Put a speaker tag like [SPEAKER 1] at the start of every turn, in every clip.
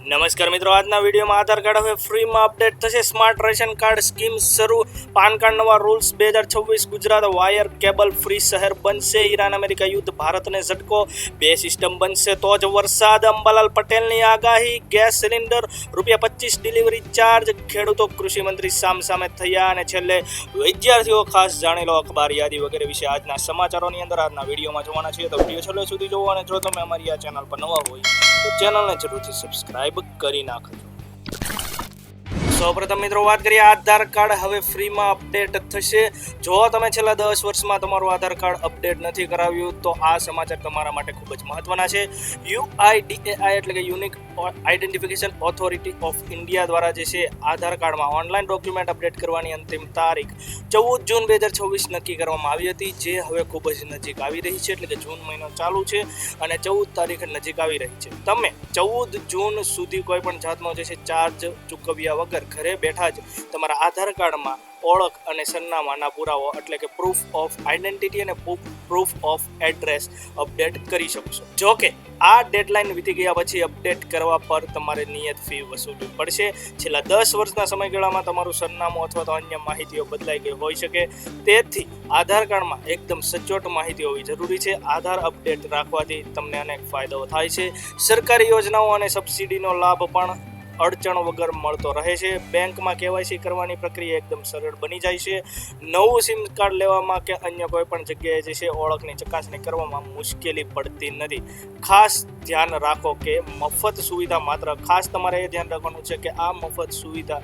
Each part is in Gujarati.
[SPEAKER 1] નમસ્કાર મિત્રો, આજના વિડીયોમાં આધાર કાર્ડ હવે ફ્રીમાં અપડેટ થશે. સ્માર્ટ રેશન કાર્ડ સ્કીમ શરૂ. પાન કાર્ડ નવા rules 2026. Gujarat wire cable free શહેર બનશે. ઈરાન અમેરિકા યુદ્ધ ભારતને ઝટકો. 2 સિસ્ટમ બનશે તો જ વરસાદ. અંબાલાલ પટેલની આગાહી. Gas cylinder ₹25 delivery charge. ખેડૂતો કૃષિ મંત્રી સામે થયા. અને છેલ્લે વિદ્યાર્થીઓ ખાસ જાણી લો અખબાર યાદી વગેરે વિશે આજના સમાચારોની અંદર આજના વિડીયોમાં જોવાના છીએ. તો વિડીયો છેલ્લે સુધી જોવો. અને જો તમે અમારી આ ચેનલ પર નવા હોય તો ચેનલને જરૂરથી સબસ્ક્રાઇબ કરી નાખજો. સૌપ્રથમ મિત્રો વાત કરીએ, આધાર કાર્ડ હવે ફ્રીમાં અપડેટ થશે. જો તમે છેલ્લા 10 વર્ષમાં તમારું આધાર કાર્ડ અપડેટ નથી કરાવ્યું તો આ સમાચાર તમારા માટે ખૂબ જ મહત્વના છે. UIDAI એટલે કે unique identification authority of India દ્વારા જે છે આધાર કાર્ડમાં ઓનલાઈન ડોક્યુમેન્ટ અપડેટ કરવાની અંતિમ તારીખ 14 જૂન 2026 નક્કી કરવામાં આવી હતી, જે હવે ખૂબ જ નજીક આવી રહી છે. એટલે કે જૂન મહિનો ચાલુ છે અને 14 તારીખ નજીક આવી રહી છે. તમે 14 જૂન સુધી કોઈ પણ જાતનો જે છે ચાર્જ ચૂકવ્યા વગર ઘરે બેઠા જ તમારા આધાર કાર્ડમાં ઓળખ અને સરનામાના પુરાવો એટલે કે પ્રૂફ ઓફ આઈડેન્ટિટી અને પ્રૂફ ઓફ એડ્રેસ અપડેટ કરી શકશો. જો કે આ ડેડલાઇન વીતી ગયા પછી અપડેટ કરવા પર તમારે નિયત ફી વસૂલવી પડશે. છેલ્લા 10 વર્ષના સમયગાળામાં તમારું સરનામું અથવા તો અન્ય માહિતીઓ બદલાઈ ગઈ હોઈ શકે, તેથી આધાર કાર્ડમાં એકદમ સચોટ માહિતી હોવી જરૂરી છે. આધાર અપડેટ રાખવાથી તમને અનેક ફાયદાઓ થાય છે. સરકારી યોજનાઓ અને સબસિડીનો લાભ પણ અડચણ વગર મળતો રહે છે. બેંકમાં KYC કરવાની પ્રક્રિયા એકદમ સરળ બની જાય છે. નવું સિમ કાર્ડ લેવામાં કે અન્ય કોઈ પણ જગ્યાએ જે છે ઓળખની ચકાસણી કરવામાં મુશ્કેલી પડતી નથી. ખાસ ધ્યાન રાખો કે મફત સુવિધા માત્ર, ખાસ તમારે એ ધ્યાન રાખવાનું છે કે આ મફત સુવિધા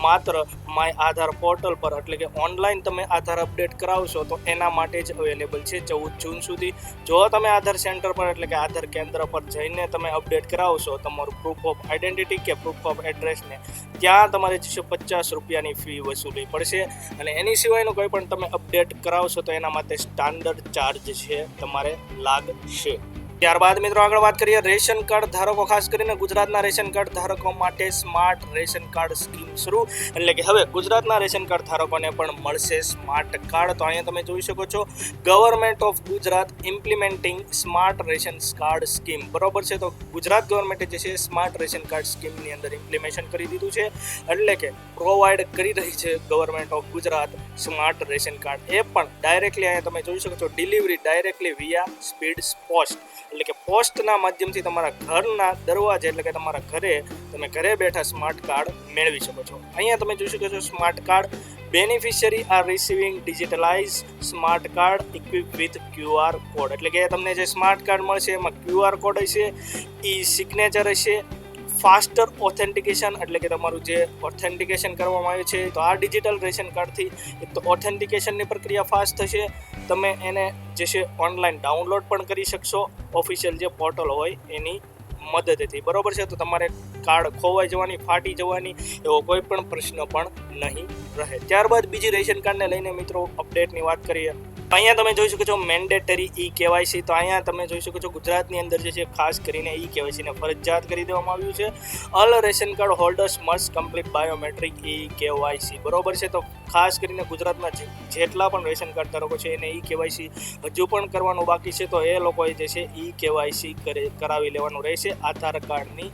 [SPEAKER 1] માત્ર માય આધાર પોર્ટલ પર એટલે કે ઓનલાઈન તમે આધાર અપડેટ કરાવશો તો એના માટે જ અવેલેબલ છે 14 જૂન સુધી. જો તમે આધાર સેન્ટર પર એટલે કે આધાર કેન્દ્ર પર જઈને તમે અપડેટ કરાવશો તમારું પ્રૂફ ઓફ આઈડેન્ટિટી કે પ્રૂફ ઓફ એડ્રેસને, ત્યાં તમારે ₹50ની ફી વસૂલવી પડશે. અને એની સિવાયનું કોઈ પણ તમે અપડેટ કરાવશો તો એના માટે સ્ટાન્ડર્ડ ચાર્જ છે તમારે લાગશે. ત્યારબાદ મિત્રો આગળ વાત કરીએ, રેશન કાર્ડ ધારકો, ખાસ કરીને ગુજરાતના રેશન કાર્ડ ધારકો માટે સ્માર્ટ રેશન કાર્ડ સ્કીમ શરૂ. એટલે કે હવે ગુજરાતના રેશન કાર્ડ ધારકોને પણ મળશે સ્માર્ટ કાર્ડ. તો અહીંયા તમે જોઈ શકો છો, government of Gujarat implementing smart ration card scheme. બરોબર છે, તો ગુજરાત ગવર્મેન્ટે જે છે સ્માર્ટ રેશન કાર્ડ સ્કીમની અંદર ઇમ્પ્લિમેશન કરી દીધું છે. એટલે કે પ્રોવાઈડ કરી રહી છે government of Gujarat smart ration card. એ પણ ડાયરેક્ટલી અહીંયા તમે જોઈ શકો છો, delivery directly via speed post એટલે કે પોસ્ટના માધ્યમથી તમારા ઘરના દરવાજે એટલે કે તમારા ઘરે તમે ઘરે બેઠા સ્માર્ટ કાર્ડ મેળવી શકો છો. અહીંયા તમે જોઈ શકો છો smart card beneficiary are receiving digitalise smart card equip with QR code. એટલે કે તમને જે સ્માર્ટ કાર્ડ મળશે એમાં QR કોડ હશે, સિગ્નેચર હશે, ફાસ્ટર ઓથેન્ટિકેશન એટલે કે તમારું જે ઓથેન્ટિકેશન કરવામાં આવ્યું છે તો આ ડિજિટલ રેશન કાર્ડથી એક તો ઓથેન્ટિકેશનની પ્રક્રિયા ફાસ્ટ થશે. તમે એને જે છે ઓનલાઈન ડાઉનલોડ પણ કરી શકશો ઓફિશિયલ જે પોર્ટલ હોય એની મદદથી. બરોબર છે, તો તમારે કાર્ડ ખોવાઈ જવાની, ફાટી જવાની એવો કોઈ પણ પ્રશ્ન પણ નહીં રહે. ત્યારબાદ બીજી રેશન કાર્ડને લઈને મિત્રો અપડેટની વાત કરીએ. અહીંયા તમે જોઈ શકો છો મેન્ડેટરી KYC. તો અહીંયા તમે જોઈ શકો છો ગુજરાતની અંદર જે છે ખાસ કરીને KYC ને ફરજિયાત કરી દેવામાં આવ્યું છે. All ration card holders must complete biometric KYC. બરોબર છે, તો ખાસ કરીને ગુજરાતના જેટલા પણ રેશન કાર્ડ ધારકો છે એને KYC હજુ પણ કરવાનું બાકી છે, તો એ લોકોએ જે છે KYC કરાવી લેવાનું રહેશે આધાર કાર્ડની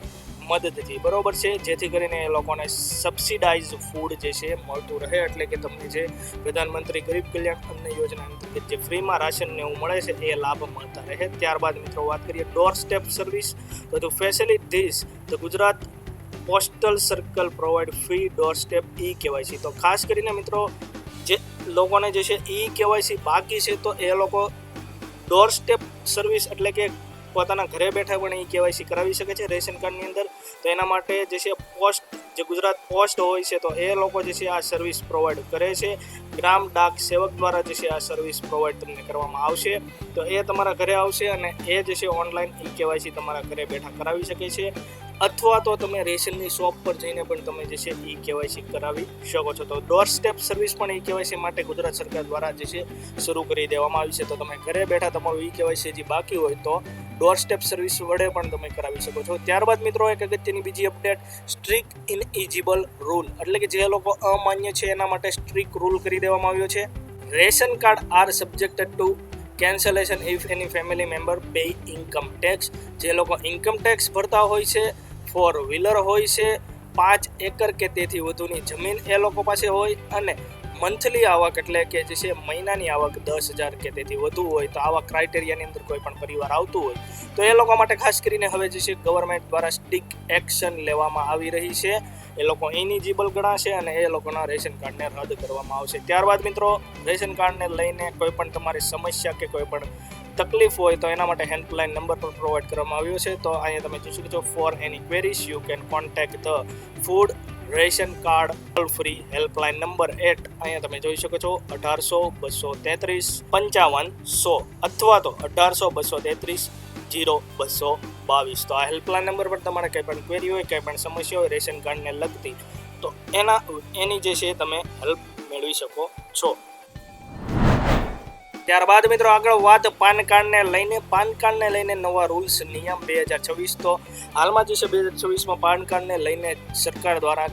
[SPEAKER 1] મદદથી. બરોબર છે, જેથી કરીને એ લોકોને સબસિડાઇઝ ફૂડ જે છે મળતું રહે. એટલે કે તમને જે પ્રધાનમંત્રી ગરીબ કલ્યાણ અન્ન યોજના અંતર્ગત જે ફ્રીમાં રાશન ને એવું મળે છે એ લાભ મળતા રહે. ત્યારબાદ મિત્રો વાત કરીએ ડોર સ્ટેપ સર્વિસ. તો to facilitate this the Gujarat postal circle provide free door step KYC. તો ખાસ કરીને મિત્રો જે લોકોને જે છે KYC બાકી છે તો એ લોકો ડોર સ્ટેપ સર્વિસ એટલે કે પોતાના ઘરે બેઠા પણ KYC કરાવી શકે છે રેશન કાર્ડની અંદર. તો એના માટે જે છે પોસ્ટ જે ગુજરાત પોસ્ટ હોય છે તો એ લોકો જે છે આ સર્વિસ પ્રોવાઈડ કરે છે. ગ્રામ ડાક સેવક દ્વારા જે છે આ સર્વિસ પ્રોવાઈડ તમને કરવામાં આવશે. તો એ તમારા ઘરે આવશે અને એ જે છે ઓનલાઈન KYC તમારા ઘરે બેઠા કરાવી શકે છે. અથવા તો તમે રેશનની શોપ પર જઈને પણ તમે જે છે KYC કરાવી શકો છો. તો ડોર સ્ટેપ સર્વિસ પણ KYC માટે ગુજરાત સરકાર દ્વારા જે છે શરૂ કરી દેવામાં આવી છે. તો તમે ઘરે બેઠા તમારું KYC જે બાકી હોય તો ડોર સ્ટેપ સર્વિસ વડે પણ તમે કરાવી શકો છો. ત્યારબાદ મિત્રો એક અગત્યની બીજી અપડેટ, સ્ટ્રિક્ટ ઇનએલિજિબલ રૂલ એટલે કે જે લોકો અમાન્ય છે એના માટે સ્ટ્રિક્ટ રૂલ કરી દેવામાં આવ્યો છે. Ration card are subjected to cancellation if any family member pay income tax. જે લોકો ઇન્કમ ટેક્સ ભરતા હોય છે 4 વ્હીલર હોય છે, 5 એકર કે તેથી વધુની જમીન એ લોકો પાસે હોય અને મંથલી આવક એટલે કે જે છે મહિનાની આવક 10,000 કે તેથી વધુ હોય તો આવા ક્રાઇટેરિયાની અંદર કોઈ પણ પરિવાર આવતું હોય તો એ લોકો માટે ખાસ કરીને હવે જે છે ગવર્મેન્ટ દ્વારા સ્ટ્રિક એક્શન લેવામાં આવી રહી છે. એ લોકો ઇનિજિબલ ગણાશે અને એ લોકોના રેશન કાર્ડને રદ કરવામાં આવશે. ત્યારબાદ મિત્રો રેશન કાર્ડને લઈને કોઈ પણ તમારી સમસ્યા કે કોઈ પણ તકલીફ હોય તો એના માટે હેલ્પલાઇન નંબર પણ પ્રોવાઈડ કરવામાં આવ્યો છે. તો અહીંયા તમે જોઈ શકો છો, for any queries you can contact the food ration card toll free helpline number at અહીંયા તમે જોઈ શકો છો 1800-233-5500 અથવા તો 1800-233-0222. તો આ હેલ્પલાઇન નંબર પર તમારે કંઈ પણ ક્વેરી હોય, કંઈ પણ સમસ્યા હોય રેશન કાર્ડને લગતી તો એની જે છે તમે હેલ્પ મેળવી શકો છો. ત્યારબાદ મિત્રો આગળ વાત પાન કાર્ડને લઈને નવા રૂલ્સ નિયમ 2026. તો હાલમાં જે છે 2026માં પાન કાર્ડને લઈને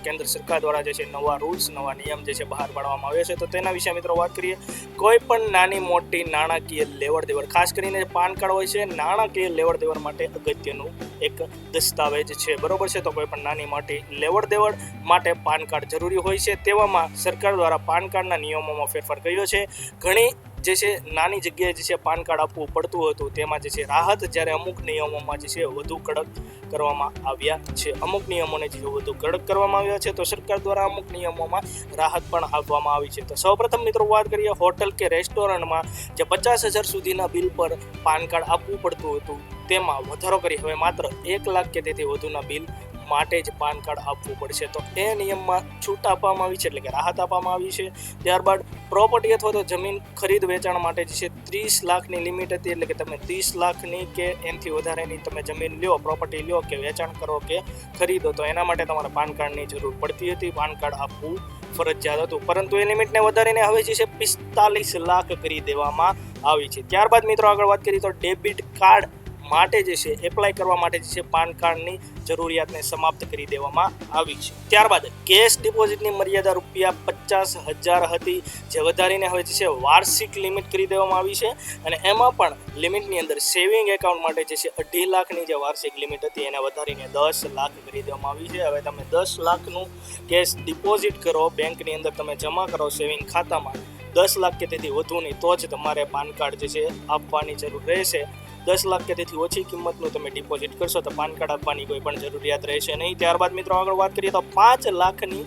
[SPEAKER 1] કેન્દ્ર સરકાર દ્વારા જે છે નવા રૂલ્સ નવા નિયમ જે છે બહાર પાડવામાં આવ્યા છે. તો તેના વિશે મિત્રો વાત કરીએ. કોઈ પણ નાની મોટી નાણાકીય લેવડ દેવડ, ખાસ કરીને પાન કાર્ડ હોય છે નાણાકીય લેવડ દેવડ માટે અગત્યનું એક દસ્તાવેજ છે, બરોબર છે. તો કોઈ પણ નાની મોટી લેવડ દેવડ માટે પાન કાર્ડ જરૂરી હોય છે. તેવામાં સરકાર દ્વારા પાન કાર્ડના નિયમોમાં ફેરફાર કર્યો છે. ઘણી જે છે નાની જગ્યાએ જે છે પાન કાર્ડ આપવું પડતું હતું તેમાં જે છે રાહત, જ્યારે અમુક નિયમોમાં જે છે વધુ કડક કરવામાં આવ્યા છે. અમુક નિયમોને જે વધુ કડક કરવામાં આવ્યા છે તો સરકાર દ્વારા અમુક નિયમોમાં રાહત પણ આપવામાં આવી છે. તો સૌપ્રથમ મિત્રો વાત કરીએ, હોટલ કે રેસ્ટોરન્ટમાં જે 50,000 સુધીના બિલ પર પાન કાર્ડ આપવું પડતું હતું તેમાં વધારો કરી હવે માત્ર 1 લાખ કે તેથી વધુના બિલ માટે જ પાન કાર્ડ આપવું પડશે. તો એ નિયમમાં છૂટ આપવામાં આવી છે, એટલે કે રાહત આપવામાં આવી છે. ત્યારબાદ પ્રોપર્ટી અથવા તો જમીન ખરીદ વેચાણ માટે જે છે 30 લાખની લિમિટ હતી, એટલે કે તમે 30 લાખની કે એનાથી વધારેની તમે જમીન લ્યો, પ્રોપર્ટી લ્યો કે વેચાણ કરો કે ખરીદો તો એના માટે તમારે પાન કાર્ડની જરૂર પડતી હતી. પાન કાર્ડ આપવું ફરજિયાત હતું, પરંતુ એ લિમિટને વધારીને હવે જે છે 45 લાખ કરી દેવામાં આવી છે. ત્યારબાદ મિત્રો આગળ વાત કરીએ તો ડેબિટ કાર્ડ માટે જે છે એપ્લાય કરવા માટે જે છે પાન કાર્ડની જરૂરિયાતને સમાપ્ત કરી દેવામાં આવી છે. ત્યારબાદ કેશ ડિપોઝિટની મર્યાદા ₹50,000 હતી, જે વધારીને હવે જે છે વાર્ષિક લિમિટ કરી દેવામાં આવી છે. અને એમાં પણ લિમિટની અંદર સેવિંગ એકાઉન્ટ માટે જે છે 2.5 લાખની જે વાર્ષિક લિમિટ હતી એને વધારીને 10 લાખ કરી દેવામાં આવી છે. હવે તમે 10 લાખનું કેશ ડિપોઝિટ કરો, બેંકની અંદર તમે જમા કરો સેવિંગ ખાતામાં 10 લાખ કે તેથી વધુની, તો જ તમારે પાન કાર્ડ જે છે આપવાની જરૂર રહેશે. 10 લાખ કે તેથી ઓછી કિંમતનું તમે ડિપોઝિટ કરશો તો પાન કાર્ડ આપવાની કોઈ પણ જરૂરિયાત રહેશે નહીં. ત્યારબાદ મિત્રો આગળ વાત કરીએ તો 5 લાખની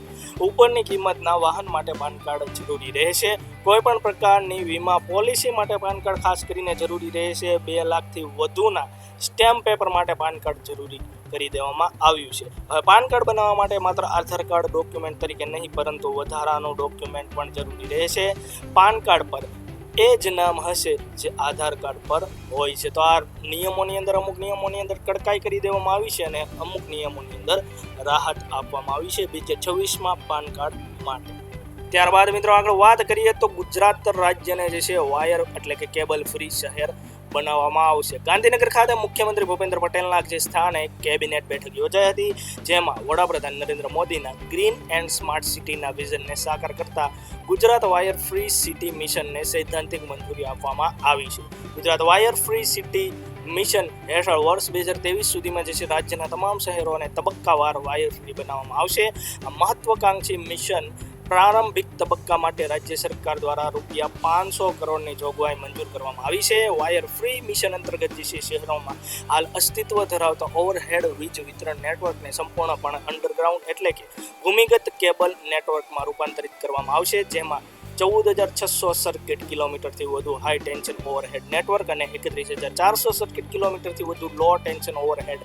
[SPEAKER 1] ઉપરની કિંમતના વાહન માટે પાન કાર્ડ જરૂરી રહેશે. કોઈ પણ પ્રકારની વીમા પોલિસી માટે પાન કાર્ડ ખાસ કરીને જરૂરી રહેશે. 2 લાખથી વધુના સ્ટેમ્પ પેપર માટે પાન કાર્ડ જરૂરી કરી દેવામાં આવ્યું છે. હવે પાન કાર્ડ બનાવવા માટે માત્ર આધાર કાર્ડ ડોક્યુમેન્ટ તરીકે નહીં, પરંતુ વધારાનું ડોક્યુમેન્ટ પણ જરૂરી રહેશે. પાન કાર્ડ પર એ જ નામ હશે જે આધાર કાર્ડ પર હોય છે. તો આ નિયમોની અંદર અમુક નિયમોની અંદર કડકાઈ કરી દેવામાં આવી છે અને અમુક નિયમોની અંદર રાહત આપવામાં આવી છે 2026માં પાન કાર્ડ માટે. ત્યારબાદ મિત્રો આગળ વાત કરીએ તો ગુજરાત રાજ્યને જે છે વાયર એટલે કે કેબલ ફ્રી શહેર બનાવવામાં આવશે. ગાંધીનગર ખાતે મુખ્યમંત્રી ભૂપેન્દ્ર પટેલના જે સ્થાને કેબિનેટ બેઠક યોજાઈ હતી, જેમાં વડાપ્રધાન નરેન્દ્ર મોદીના ગ્રીન એન્ડ સ્માર્ટ સિટીના વિઝનને સાકાર કરતા ગુજરાત વાયર ફ્રી સિટી મિશનને સૈદ્ધાંતિક મંજૂરી આપવામાં આવી છે. Gujarat wire free city mission હેઠળ વર્ષ 2023 સુધીમાં જે છે રાજ્યના તમામ શહેરોને તબક્કાવાર વાયર ફ્રી બનાવવામાં આવશે. આ મહત્વકાંક્ષી મિશન પ્રારંભિક તબક્કા માટે રાજ્ય સરકાર દ્વારા ₹500 કરોડની જોગવાઈ મંજૂર કરવામાં આવી છે. વાયર ફ્રી મિશન અંતર્ગત જે છે શહેરોમાં હાલ અસ્તિત્વ ધરાવતા ઓવરહેડ વીજ વિતરણ નેટવર્કને સંપૂર્ણપણે અંડરગ્રાઉન્ડ એટલે કે ભૂમિગત કેબલ નેટવર્કમાં રૂપાંતરિત કરવામાં આવશે, જેમાં 14,600 સર્કિટ કિલોમીટરથી વધુ હાઈ ટેન્શન ઓવરહેડ નેટવર્ક અને 31,400 સર્કિટ કિલોમીટરથી વધુ લો ટેન્શન ઓવરહેડ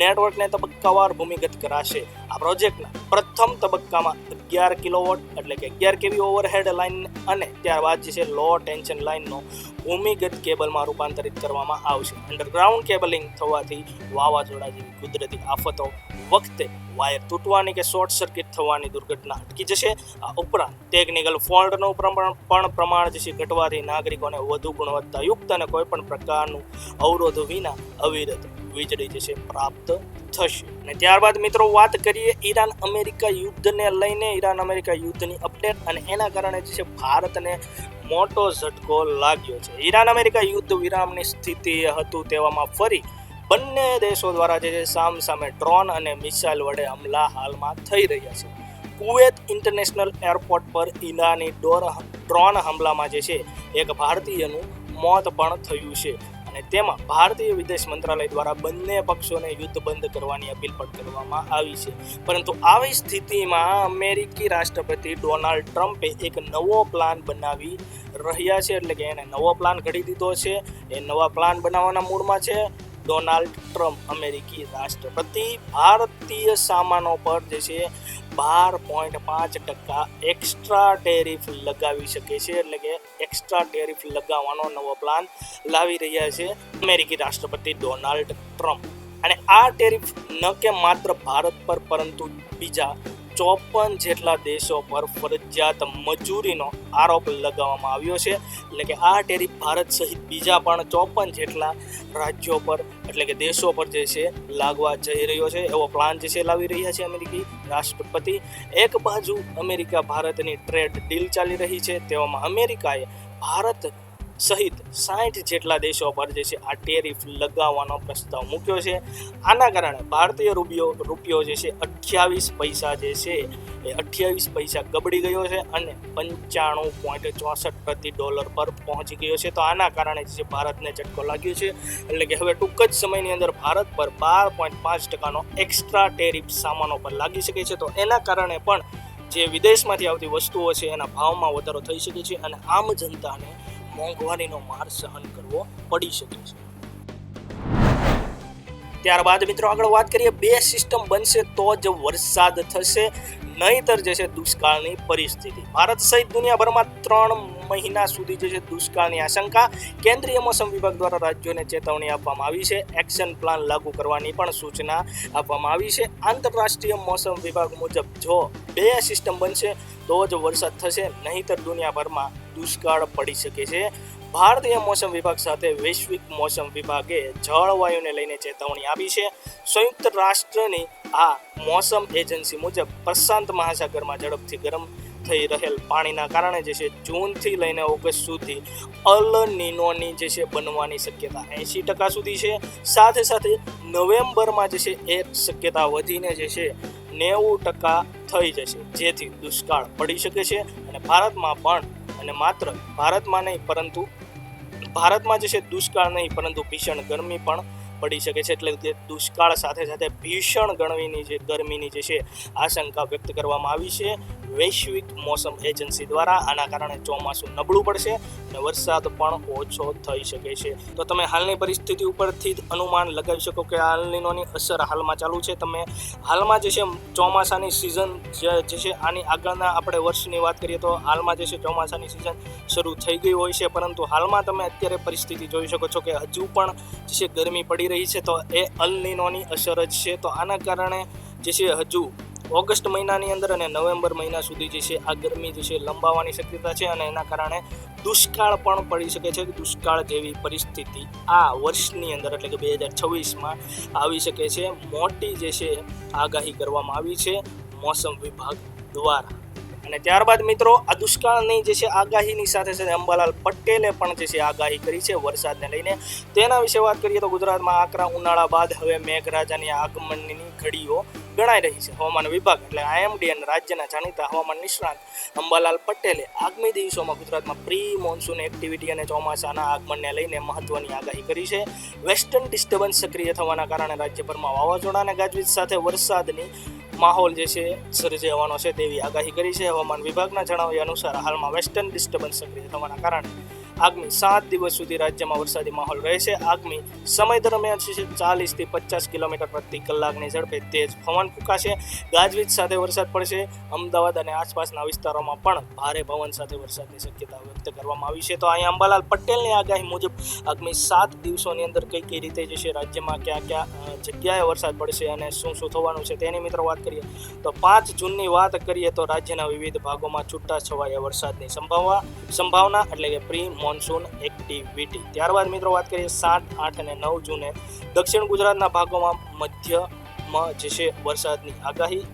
[SPEAKER 1] નેટવર્કને તબક્કાવાર ભૂમિગત કરાશે. આ પ્રોજેક્ટના પ્રથમ તબક્કામાં 11 કિલોવોટ એટલે કે 11 kV ઓવરહેડ લાઇન અને ત્યારબાદ જે છે લો ટેન્શન લાઇનનો ભૂમિગત કેબલમાં રૂપાંતરિત કરવામાં આવશે. અંડરગ્રાઉન્ડ કેબલિંગ થવાથી વાવાઝોડા જેવી કુદરતી આફતો વખતે વાયર તૂટવાની કે શોર્ટ સર્કિટ થવાની દુર્ઘટના અટકી જશે. આ ઉપરાંત ટેકનિકલ ફોલ્ટનું પણ પ્રમાણ જે છે ઘટવાથી નાગરિકોને વધુ ગુણવત્તાયુક્ત અને કોઈપણ પ્રકારનું અવરોધ વિના અવિરત વીજળી જે છે પ્રાપ્ત થશે. અને ત્યારબાદ મિત્રો વાત કરીએ ઈરાન અમેરિકા યુદ્ધને લઈને. ઈરાન અમેરિકા યુદ્ધની અપડેટ અને એના કારણે જે છે ભારતને મોટો ઝટકો લાગ્યો છે. ઈરાન અમેરિકા યુદ્ધ વિરામની સ્થિતિ હતું તેવામાં ફરી બંને દેશો દ્વારા જે છે સામસામે ડ્રોન અને મિસાઇલ વડે હુમલા હાલમાં થઈ રહ્યા છે. કુવૈત ઇન્ટરનેશનલ એરપોર્ટ પર ઈરાની ડ્રોન હુમલામાં જે છે એક ભારતીયનું મોત પણ થયું છે અને તેમાં ભારતીય વિદેશ મંત્રાલય દ્વારા બંને પક્ષોને યુદ્ધ બંધ કરવાની અપીલ પણ કરવામાં આવી છે. પરંતુ આવી સ્થિતિમાં અમેરિકી રાષ્ટ્રપતિ ડોનાલ્ડ ટ્રમ્પે એક નવો પ્લાન બનાવી રહ્યા છે, એટલે કે એને નવો પ્લાન ઘડી દીધો છે. એ નવા પ્લાન બનાવવાના મૂડમાં છે ડોનાલ્ડ ટ્રમ્પ અમેરિકી રાષ્ટ્રપતિ. ભારતીય સામાનો પર જે છે 12.5% એક્સ્ટ્રા ટેરિફ લગાવી શકે છે, એટલે કે એક્સ્ટ્રા ટેરિફ લગાવવાનો નવો પ્લાન લાવી રહ્યા છે અમેરિકી રાષ્ટ્રપતિ ડોનાલ્ડ ટ્રમ્પ. અને આ ટેરિફ ન કે માત્ર ભારત પર પરંતુ બીજા 54 જેટલા દેશો પર ફરજિયાત મજૂરીનો આરોપ લગાવવામાં આવ્યો છે. એટલે કે આ ટેરિફ ભારત સહિત બીજા પણ 54 જેટલા રાજ્યો પર એટલે કે દેશો પર જે છે લાગવા જઈ રહ્યો છે. એવો પ્લાન જે છે લાવી રહ્યા છે અમેરિકી રાષ્ટ્રપતિ. એક બાજુ અમેરિકા ભારતની ટ્રેડ ડીલ ચાલી રહી છે, તેવામાં અમેરિકાએ ભારત સહિત 60 જેટલા દેશો પર જે છે આ ટેરિફ લગાવવાનો પ્રસ્તાવ મૂક્યો છે. આના કારણે ભારતીય રૂપિયો જે છે 28 પૈસા જે છે એ 28 પૈસા ગબડી ગયો છે અને 95.64 પ્રતિ ડોલર પર પહોંચી ગયો છે. તો આના કારણે જે છે ભારતને ઝટકો લાગ્યો છે, એટલે કે હવે ટૂંક જ સમયની અંદર ભારત પર 12.5%નો એક્સ્ટ્રા ટેરિફ સામાનો પર લાગી શકે છે. તો એના કારણે પણ જે વિદેશમાંથી આવતી વસ્તુઓ છે એના ભાવમાં વધારો થઈ શકે છે અને આમ જનતાને મોંઘવારીનો માર સહન કરવો પડી શકે છે. ત્યારબાદ મિત્રો આગળ વાત કરીએ, 2 સિસ્ટમ બનશે તો જ વરસાદ થશે, નહીતર જે છે દુષ્કાળની પરિસ્થિતિ. ભારત સહિત દુનિયાભરમાં 3 મહિના સુધી જે છે દુષ્કાળની આશંકા. કેન્દ્રીય મોસમ વિભાગ દ્વારા રાજ્યોને ચેતવણી આપવામાં આવી છે. એક્શન પ્લાન લાગુ કરવાની પણ સૂચના આપવામાં આવી છે. આંતરરાષ્ટ્રીય મોસમ વિભાગ મુજબ જો 2 સિસ્ટમ બનશે તો જ વરસાદ થશે, નહીતર દુનિયાભરમાં દુષ્કાળ પડી શકે છે. ભારતીય મોસમ વિભાગ સાથે વૈશ્વિક મોસમ વિભાગે જળવાયુને લઈને ચેતવણી આપી છે. સંયુક્ત રાષ્ટ્રની આ મોસમ એજન્સી મુજબ પ્રશાંત મહાસાગરમાં ઝડપથી ગરમ થઈ રહેલ પાણીના કારણે જે છે જૂનથી લઈને ઓગસ્ટ સુધી અલ નીનોની જે છે બનવાની શક્યતા 80% સુધી છે. સાથે સાથે નવેમ્બરમાં જે છે એ શક્યતા વધીને જે છે 90% થઈ જશે, જેથી દુષ્કાળ પડી શકે છે. અને ભારતમાં પણ, અને માત્ર ભારતમાં નહીં પરંતુ ભારતમાં જે છે દુષ્કાળ નહીં પરંતુ ભીષણ ગરમી પણ પડી શકે છે. એટલે કે દુષ્કાળ સાથે સાથે ભીષણ ગરમીની જે છે આશંકા વ્યક્ત કરવામાં આવી છે વૈશ્વિક મોસમ એજન્સી દ્વારા. આના કારણે ચોમાસું નબળું પડશે અને વરસાદ પણ ઓછો થઈ શકે છે. તો તમે હાલની પરિસ્થિતિ ઉપરથી જ અનુમાન લગાવી શકો કે આ અલ નીનોની અસર હાલમાં ચાલુ છે. તમે હાલમાં જે છે ચોમાસાની સિઝન જે છે આની આગળના આપણે વર્ષની વાત કરીએ તો હાલમાં જે છે ચોમાસાની સિઝન શરૂ થઈ ગઈ હોય છે, પરંતુ હાલમાં તમે અત્યારે પરિસ્થિતિ જોઈ શકો છો કે હજુ પણ જે છે ગરમી પડી રહી છે. તો એ અલ નીનોની અસર જ છે. તો આના કારણે જે છે હજુ ઓગસ્ટ મહિનાની અંદર અને નવેમ્બર મહિના સુધી જે છે આ ગરમી જે છે લંબાવવાની શક્યતા છે અને એના કારણે દુષ્કાળ પણ પડી શકે છે. દુષ્કાળ જેવી પરિસ્થિતિ આ વર્ષની અંદર એટલે કે 2026માં આવી શકે છે. મોટી જે છે આગાહી કરવામાં આવી છે મોસમ વિભાગ દ્વારા. અને ત્યારબાદ મિત્રો આ દુષ્કાળની જે છે આગાહીની સાથે સાથે અંબાલાલ પટેલે પણ જે છે આગાહી કરી છે વરસાદને લઈને. તેના વિશે વાત કરીએ તો ગુજરાતમાં આકરા ઉનાળા બાદ હવે મેઘરાજાની આગમનની ઘડીઓ ગણાઈ રહી છે. હવામાન વિભાગ એટલે આઈએમડી અને રાજ્યના જાણીતા હવામાન નિષ્ણાત અંબાલાલ પટેલે આગામી દિવસોમાં ગુજરાતમાં પ્રી મોન્સૂન એક્ટિવિટી અને ચોમાસાના આગમનને લઈને મહત્વની આગાહી કરી છે. વેસ્ટર્ન ડિસ્ટર્બન્સ સક્રિય થવાના કારણે રાજ્યભરમાં વાવાઝોડા અને ગાજવીજ સાથે વરસાદની માહોલ જે છે સર્જાવાનો છે તેવી આગાહી કરી છે. હવામાન વિભાગના જણાવ્યા અનુસાર હાલમાં વેસ્ટર્ન ડિસ્ટર્બન્સ સક્રિય થવાના કારણે આગામી 7 દિવસ સુધી રાજ્યમાં વરસાદી માહોલ રહેશે. આગામી સમય દરમિયાન 40થી 50 કિલોમીટર પ્રતિ કલાકની ઝડપે તેજ પવન ફૂંકાશે. ગાજવીજ સાથે વરસાદ પડશે. અમદાવાદ અને આસપાસના વિસ્તારોમાં પણ ભારે પવન સાથે વરસાદની શક્યતા વ્યક્ત કરવામાં આવી છે. તો અહીંયા અંબાલાલ પટેલની આગાહી મુજબ આગામી 7 દિવસોની અંદર કઈ રીતે જે છે રાજ્યમાં ક્યાં જગ્યાએ વરસાદ પડશે અને શું થવાનું છે તેની મિત્રો વાત કરીએ તો 5 જૂનની વાત કરીએ તો રાજ્યના વિવિધ ભાગોમાં છૂટાછવાયા વરસાદની સંભાવના એટલે કે પ્રી મોન્સૂન એક્ટિવિટી. ત્યારબાદ મિત્રો વાત કરીએ 7, 8 અને 9 જૂને દક્ષિણ ગુજરાતના ભાગોમાં મધ્યમાં જે છે વરસાદની આગાહી.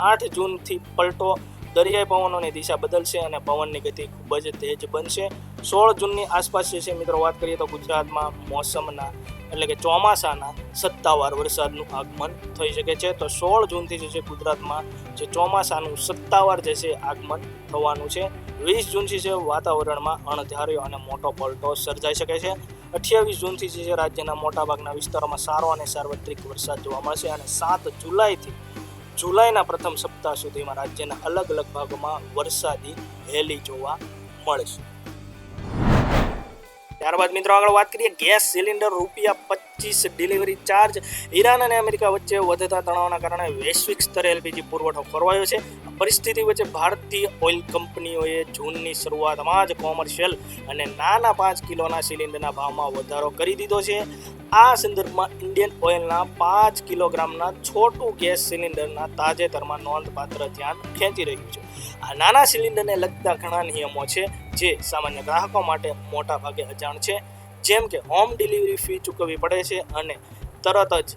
[SPEAKER 1] 8 જૂનથી પલટો, દરિયાઈ પવનોની દિશા બદલશે અને પવનની ગતિ ખૂબ જ તેજ બનશે. 16 જૂનની આસપાસ જે છે મિત્રો વાત કરીએ તો ગુજરાતમાં મોસમના એટલે કે ચોમાસાના સત્તાવાર વરસાદનું આગમન થઈ શકે છે. તો 16 જૂનથી જે છે ગુજરાતમાં જે ચોમાસાનું સત્તાવાર જે છે આગમન થવાનું છે. 20 જૂનથી છે વાતાવરણમાં અણધાર્યો અને મોટો પલટો સર્જાઈ શકે છે. 28 જૂનથી જે છે રાજ્યના મોટાભાગના વિસ્તારોમાં સારો અને સાર્વત્રિક વરસાદ જોવા મળશે અને 7 જુલાઈથી જુલાઈના પ્રથમ સપ્તાહ સુધીમાં રાજ્યના અલગ અલગ ભાગોમાં વરસાદી હેલી જોવા મળશે. ત્યારબાદ મિત્રો આગળ વાત કરીએ gas cylinder ₹25 delivery charge. Iran અને અમેરિકા વચ્ચે વધતા તણાવના કારણે વૈશ્વિક સ્તરે એલપીજી પુરવઠો ખોરવાયો છે. પરિસ્થિતિ વચ્ચે ભારતીય ઓઇલ કંપનીઓએ જૂનની શરૂઆતમાં જ કોમર્શિયલ અને નાના 5 કિલોના સિલિન્ડરના ભાવમાં વધારો કરી દીધો છે. આ સંદર્ભમાં ઇન્ડિયન ઓઇલના 5 કિલોગ્રામના છોટું ગેસ સિલિન્ડરના તાજેતરમાં નોંધપાત્ર ધ્યાન ખેંચી રહ્યું છે. આ નાના સિલિન્ડરને લગતા ઘણા નિયમો છે જે સામાન્ય ગ્રાહકો માટે મોટા ભાગે અજાણ છે, જેમ કે હોમ ડિલિવરી ફી ચૂકવવી પડે છે અને તરત જ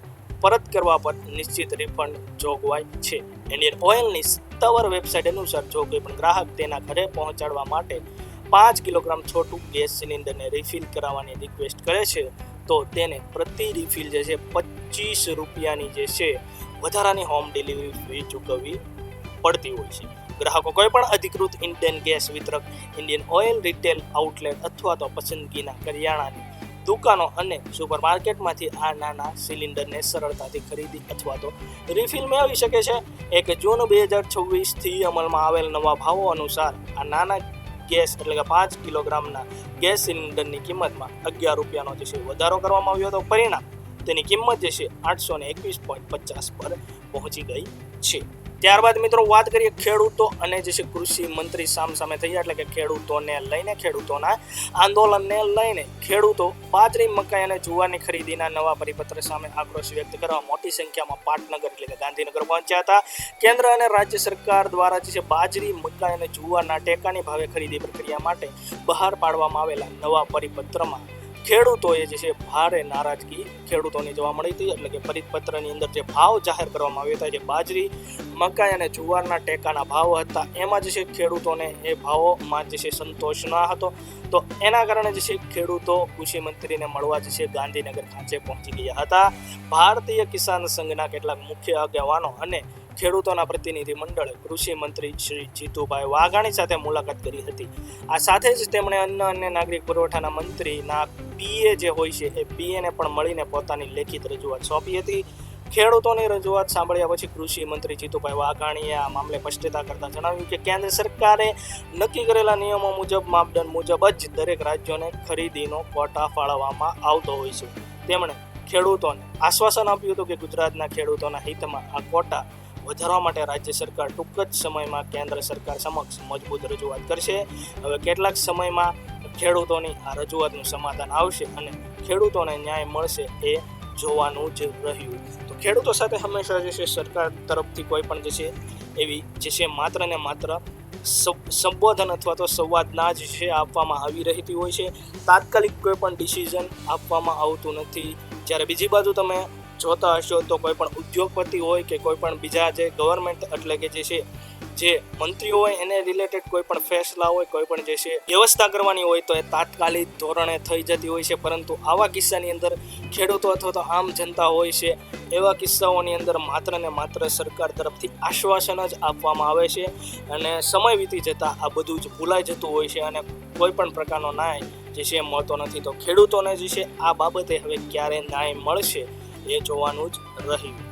[SPEAKER 1] પરત કરવા પર નિશ્ચિત રિફંડ જોગવાઈ છે. ઇન્ડિયન ઓઇલની સત્તાવાર વેબસાઇટ અનુસાર જો કોઈ પણ ગ્રાહક તેના ઘરે પહોંચાડવા માટે 5 કિલોગ્રામ છોટું ગેસ સિલિન્ડરને રિફિલ કરાવવાની રિક્વેસ્ટ કરે છે તો તેને પ્રતિ રિફિલ જે છે ₹25ની જે છે વધારાની હોમ ડિલિવરી ફી ચૂકવવી પડતી હોય છે. ગ્રાહકો કોઈ પણ અધિકૃત ઇન્ડિયન ગેસ વિતરક, ઇન્ડિયન ઓઇલ રિટેલ આઉટલેટ અથવા તો પસંદગીના કરિયાણાની દુકાનો અને સુપરમાર્કેટમાંથી આ નાના સિલિન્ડરને સરળતાથી ખરીદી અથવા તો રિફિલ મેળવી શકે છે. 1 જૂન 2026થી અમલમાં આવેલ નવા ભાવો અનુસાર આ નાના ગેસ એટલે કે 5 કિલોગ્રામના ગેસ સિલિન્ડરની કિંમતમાં ₹11નો જે છે વધારો કરવામાં આવ્યો હતો. પરિણામ તેની કિંમત જે છે 821.50 પર પહોંચી ગઈ છે. ત્યારબાદ મિત્રો વાત કરીએ ખેડૂતો અને જે છે કૃષિ મંત્રી સામસામે થયા, એટલે કે ખેડૂતોને લઈને ખેડૂતોના આંદોલનને લઈને ખેડૂતો બાજરી, મકાઈ અને જુવારની ખરીદીના નવા પરિપત્ર સામે આક્રોશ વ્યક્ત કરવા મોટી સંખ્યામાં પાટનગર એટલે કે ગાંધીનગર પહોંચ્યા હતા. કેન્દ્ર અને રાજ્ય સરકાર દ્વારા જે છે બાજરી, મકાઈ અને જુવારના ટેકાની ભાવે ખરીદી પ્રક્રિયા માટે બહાર પાડવામાં આવેલા નવા પરિપત્રમાં ખેડૂતોએ જે છે ભારે નારાજગી ખેડૂતોની જોવા મળી હતી. એટલે કે પરિપત્રની અંદર જે ભાવ જાહેર કરવામાં આવ્યા હતા, જે બાજરી, મકાઈ અને જુવારના ટેકાના ભાવ હતા, એમાં જે છે ખેડૂતોને એ ભાવોમાં જે છે સંતોષ ન હતો. તો એના કારણે જે છે ખેડૂતો કૃષિ મંત્રીને મળવા જે છે ગાંધીનગર ખાતે પહોંચી ગયા હતા. ભારતીય કિસાન સંઘના કેટલાક મુખ્ય આગેવાનો અને ખેડૂતોના પ્રતિનિધિ મંડળે કૃષિ મંત્રી શ્રી જીતુભાઈ વાઘાણી સાથે મુલાકાત કરી હતી. આ સાથે જ તેમણે અન્ન અને નાગરિક પુરવઠાના મંત્રીના પીએ જે હોય છે એ પીએને પણ મળીને પોતાની લેખિત રજૂઆત સોંપી હતી. ખેડૂતોની રજૂઆત સાંભળ્યા પછી કૃષિ મંત્રી જીતુભાઈ વાઘાણીએ આ મામલે સ્પષ્ટતા કરતા જણાવ્યું કે કેન્દ્ર સરકારે નક્કી કરેલા નિયમો મુજબ, માપદંડ મુજબ જ દરેક રાજ્યોને ખરીદીનો કોટા ફાળવવામાં આવતો હોય છે. તેમણે ખેડૂતોને આશ્વાસન આપ્યું હતું કે ગુજરાતના ખેડૂતોના હિતમાં આ કોટા વધારવા માટે રાજ્ય સરકાર ટૂંક જ સમયમાં કેન્દ્ર સરકાર સમક્ષ મજબૂત રજૂઆત કરશે. હવે કેટલાક સમયમાં ખેડૂતોની આ રજૂઆતનું સમાધાન આવશે અને ખેડૂતોને ન્યાય મળશે એ જોવાનું જ રહ્યું. તો ખેડૂતો સાથે હંમેશા જે છે સરકાર તરફથી કોઈ પણ જે છે એવી જે છે માત્ર ને માત્ર સંબોધન અથવા તો સંવાદના જ છે આપવામાં આવી રહેતી હોય છે. તાત્કાલિક કોઈ પણ ડિસિઝન આપવામાં આવતું નથી. જ્યારે બીજી બાજુ તમે જોતા હશો તો કોઈ પણ ઉદ્યોગપતિ હોય કે કોઈ પણ બીજા જે ગવર્મેન્ટ એટલે કે જે છે જે મંત્રીઓ હોય એને રિલેટેડ કોઈ પણ ફેસલા હોય, કોઈ પણ જે છે વ્યવસ્થા કરવાની હોય તો એ તાત્કાલિક ધોરણે થઈ જતી હોય છે. પરંતુ આવા કિસ્સાની અંદર ખેડૂતો અથવા તો આમ જનતા હોય છે, એવા કિસ્સાઓની અંદર માત્ર ને માત્ર સરકાર તરફથી આશ્વાસન જ આપવામાં આવે છે અને સમય વીતી જતાં આ બધું જ ભૂલાઈ જતું હોય છે અને કોઈ પણ પ્રકારનો ન્યાય જે છે મળતો નથી. તો ખેડૂતોને જે છે આ બાબતે હવે ક્યારે ન્યાય મળશે એ જોવાનું જ રહ્યું.